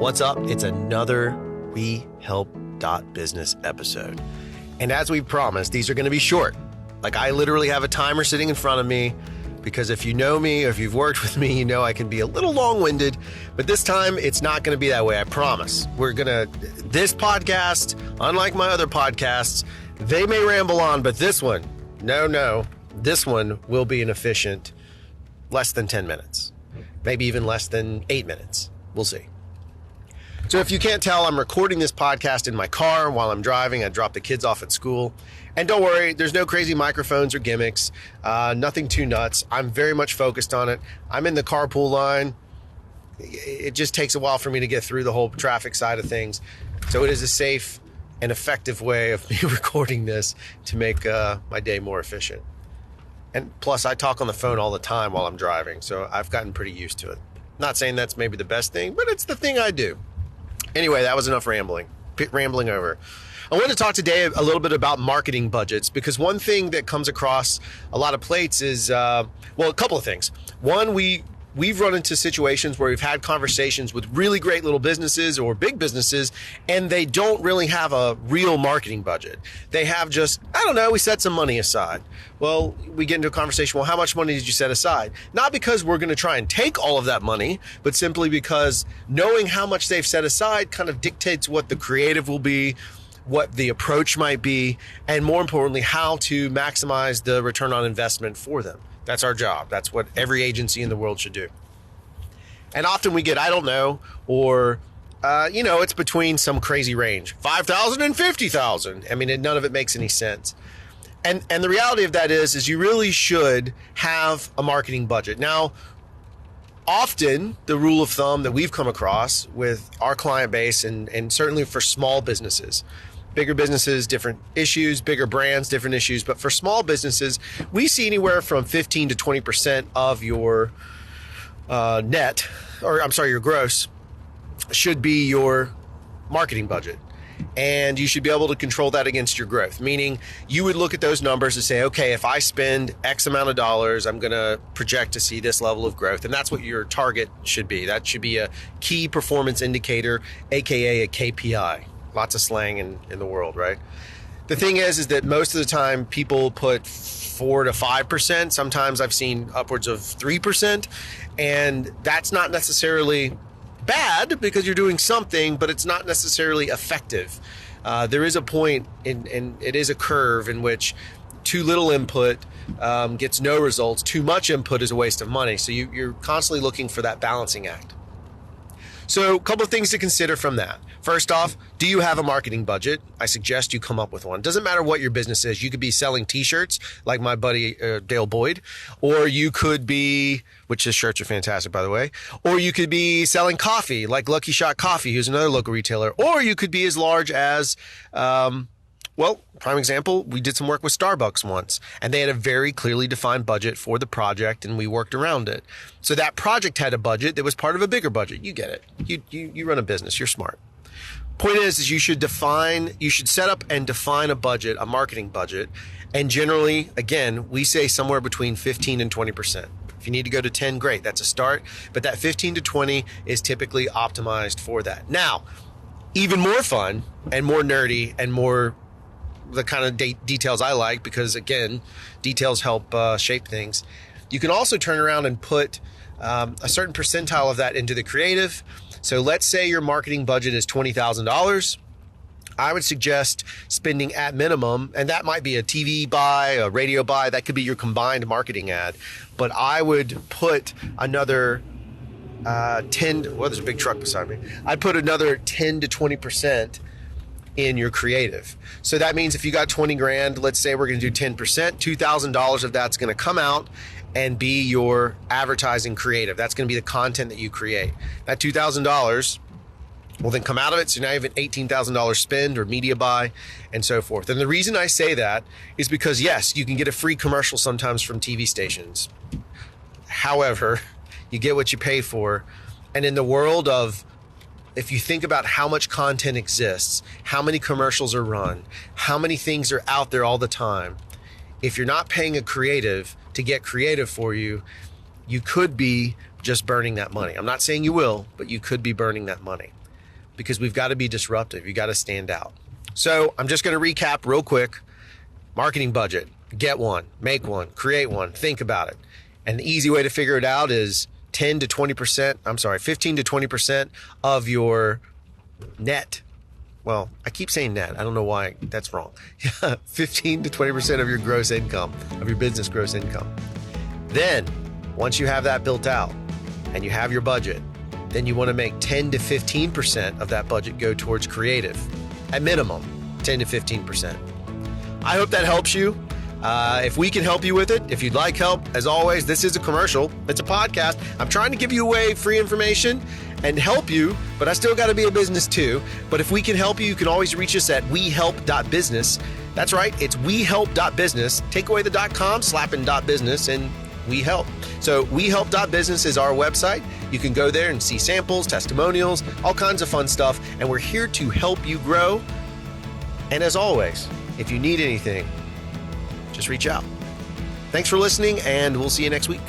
What's up? It's another We Help Business episode. And as we promised, these are going to be short. Like, I literally have a timer sitting in front of me because if you know me or if you've worked with me, you know I can be a little long-winded, but this time it's not going to be that way. I promise. This podcast, unlike my other podcasts, they may ramble on, but this one, this one will be an efficient less than 10 minutes, maybe even less than 8 minutes. We'll see. So if you can't tell, I'm recording this podcast in my car while I'm driving. I drop the kids off at school. And don't worry, there's no crazy microphones or gimmicks, nothing too nuts. I'm very much focused on it. I'm in the carpool line. It just takes a while for me to get through the whole traffic side of things. So it is a safe and effective way of me recording this to make my day more efficient. And plus, I talk on the phone all the time while I'm driving, so I've gotten pretty used to it. Not saying that's maybe the best thing, but it's the thing I do. Anyway, that was enough rambling over. I want to talk today a little bit about marketing budgets, because one thing that comes across a lot of plates is, a couple of things. One, we've run into situations where we've had conversations with really great little businesses or big businesses, and they don't really have a real marketing budget. They have just, we set some money aside. Well, we get into a conversation, well, how much money did you set aside? Not because we're going to try and take all of that money, but simply because knowing how much they've set aside kind of dictates what the creative will be, what the approach might be, and more importantly, how to maximize the return on investment for them. That's our job. That's what every agency in the world should do. And often we get, I don't know, or, it's between some crazy range, 5,000 and 50,000. I mean, none of it makes any sense. And the reality of that is you really should have a marketing budget. Now, often the rule of thumb that we've come across with our client base, and certainly for small businesses, bigger businesses, different issues, bigger brands, different issues. But for small businesses, we see anywhere from 15 to 20% of your your gross should be your marketing budget. And you should be able to control that against your growth, meaning you would look at those numbers and say, okay, if I spend X amount of dollars, I'm going to project to see this level of growth. And that's what your target should be. That should be a key performance indicator, AKA a KPI. Lots of slang in the world, right? The thing is that most of the time people put 4 to 5%. Sometimes I've seen upwards of 3%. And that's not necessarily bad because you're doing something, but it's not necessarily effective. There is a point and it is a curve in which too little input gets no results. Too much input is a waste of money. So you're constantly looking for that balancing act. So a couple of things to consider from that. First off, do you have a marketing budget? I suggest you come up with one. Doesn't matter what your business is. You could be selling t-shirts like my buddy Dale Boyd, or you could be, which his shirts are fantastic, by the way, or you could be selling coffee like Lucky Shot Coffee, who's another local retailer, or you could be as large as, prime example, we did some work with Starbucks once, and they had a very clearly defined budget for the project, and we worked around it. So that project had a budget that was part of a bigger budget. You get it. You run a business. You're smart. Point is you should set up and define a budget, a marketing budget. And generally, again, we say somewhere between 15 and 20%. If you need to go to 10, great. That's a start. But that 15 to 20 is typically optimized for that. Now, even more fun and more nerdy and more the kind of details I like, because again, details help shape things. You can also turn around and put a certain percentile of that into the creative. So let's say your marketing budget is $20,000. I would suggest spending at minimum, and that might be a TV buy, a radio buy, that could be your combined marketing ad. But I would put another there's a big truck beside me. I'd put another 10 to 20% in your creative. So that means if you got 20 grand, let's say we're going to do 10%, $2,000 of that's going to come out and be your advertising creative. That's going to be the content that you create. That $2,000 will then come out of it. So now you have an $18,000 spend or media buy and so forth. And the reason I say that is because yes, you can get a free commercial sometimes from TV stations. However, you get what you pay for. And in the world of, if you think about how much content exists, how many commercials are run, how many things are out there all the time, if you're not paying a creative to get creative for you, you could be just burning that money. I'm not saying you will, but you could be burning that money. because we've got to be disruptive. You got to stand out. So I'm just going to recap real quick. Marketing budget, get one, make one, create one, think about it. And the easy way to figure it out is 15 to 20% of your net. Well, I keep saying net. I don't know why that's wrong. 15 to 20% of your gross income, of your business gross income. Then once you have that built out and you have your budget, then you want to make 10 to 15% of that budget go towards creative. At minimum, 10 to 15%. I hope that helps you. If we can help you with it, if you'd like help, as always, this is a commercial. It's a podcast. I'm trying to give you away free information and help you, but I still got to be a business too. But if we can help you, you can always reach us at wehelp.business. That's right. It's wehelp.business. Take away the .com, slap in .business, and we help. So wehelp.business is our website. You can go there and see samples, testimonials, all kinds of fun stuff. And we're here to help you grow. And as always, if you need anything, just reach out. Thanks for listening, and we'll see you next week.